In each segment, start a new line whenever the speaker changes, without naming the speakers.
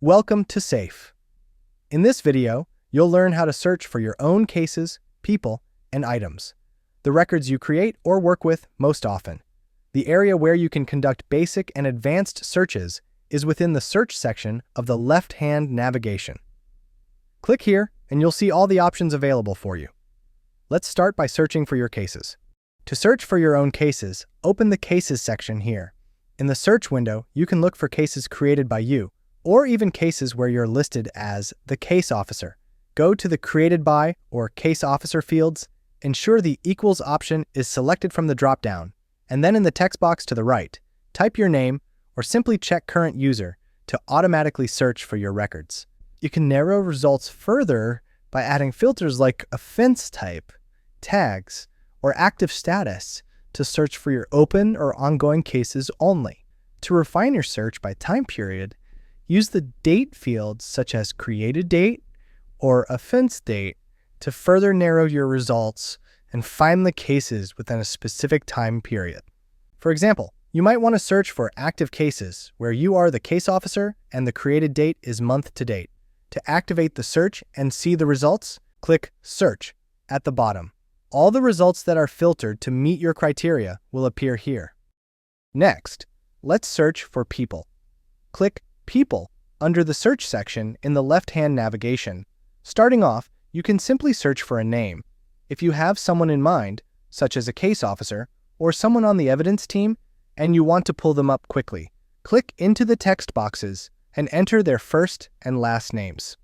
Welcome to SAFE. In this video, you'll learn how to search for your own cases, people, and items, the records you create or work with most often. The area where you can conduct basic and advanced searches is within the search section of the left-hand navigation. Click here and you'll see all the options available for you. Let's start by searching for your cases. To search for your own cases, open the Cases section here. In the search window, you can look for cases created by you, or even cases where you're listed as the case officer. Go to the Created By or Case Officer fields, ensure the Equals option is selected from the drop-down, and then in the text box to the right, type your name or simply check Current User to automatically search for your records. You can narrow results further by adding filters like offense type, tags, or active status to search for your open or ongoing cases only. To refine your search by time period, use the date fields such as created date or offense date to further narrow your results and find the cases within a specific time period. For example, you might want to search for active cases where you are the case officer and the created date is month to date. To activate the search and see the results, click Search at the bottom. All the results that are filtered to meet your criteria will appear here. Next, let's search for people. Click People under the search section in the left-hand navigation. Starting off, you can simply search for a name. If you have someone in mind, such as a case officer or someone on the evidence team, and you want to pull them up quickly, click into the text boxes and enter their first and last names.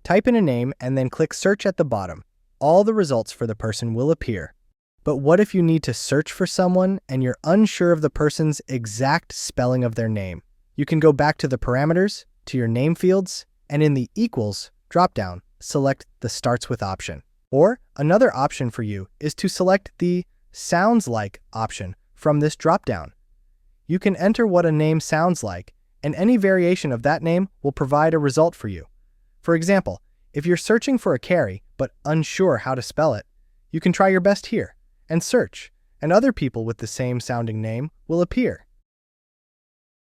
Type in a name and then click Search at the bottom. All the results for the person will appear. But what if you need to search for someone and you're unsure of the person's exact spelling of their name? You can go back to the parameters, to your name fields, and in the Equals dropdown, select the Starts With option. Or another option for you is to select the Sounds Like option from this dropdown. You can enter what a name sounds like, and any variation of that name will provide a result for you. For example, if you're searching for a Carrie but unsure how to spell it, you can try your best here and search, and other people with the same sounding name will appear.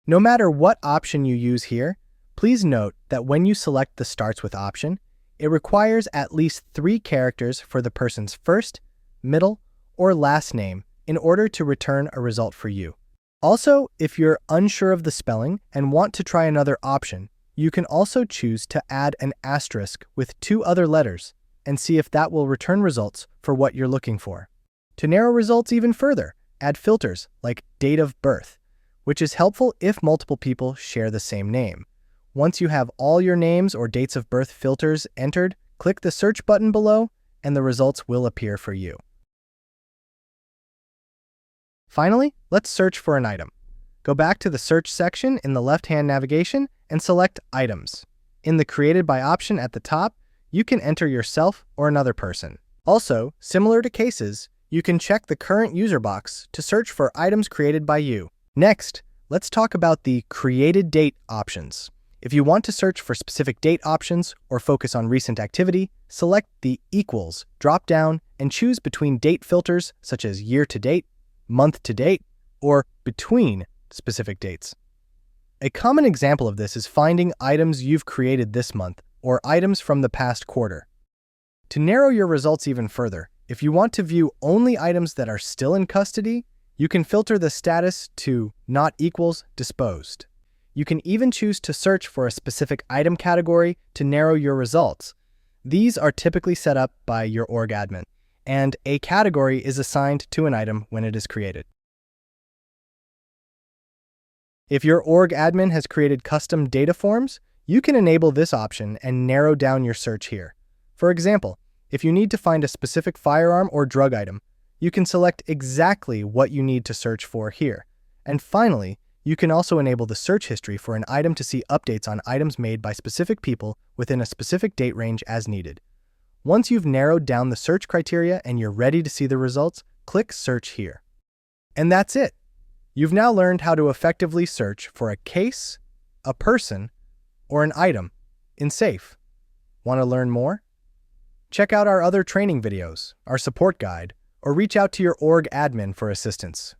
No matter what option you use here, please note that when you select the Starts With option, it requires at least 3 characters for the person's first, middle, or last name in order to return a result for you. Also, if you're unsure of the spelling and want to try another option, you can also choose to add an asterisk with 2 other letters and see if that will return results for what you're looking for. To narrow results even further, add filters like date of birth, which is helpful if multiple people share the same name. Once you have all your names or dates of birth filters entered, click the search button below and the results will appear for you. Finally, let's search for an item. Go back to the search section in the left-hand navigation and select Items. In the Created By option at the top, you can enter yourself or another person. Also, similar to cases, you can check the Current User box to search for items created by you. Next, let's talk about the Created Date options. If you want to search for specific date options or focus on recent activity, select the Equals drop-down and choose between date filters such as year to date, month to date, or between specific dates. A common example of this is finding items you've created this month or items from the past quarter. To narrow your results even further, if you want to view only items that are still in custody, you can filter the status to Not Equals Disposed. You can even choose to search for a specific item category to narrow your results. These are typically set up by your org admin, and a category is assigned to an item when it is created. If your org admin has created custom data forms, you can enable this option and narrow down your search here. For example, if you need to find a specific firearm or drug item, you can select exactly what you need to search for here. And finally, you can also enable the search history for an item to see updates on items made by specific people within a specific date range as needed. Once you've narrowed down the search criteria and you're ready to see the results, click Search here. And that's it. You've now learned how to effectively search for a case, a person, or an item in SAFE. Want to learn more? Check out our other training videos, our support guide, or reach out to your org admin for assistance.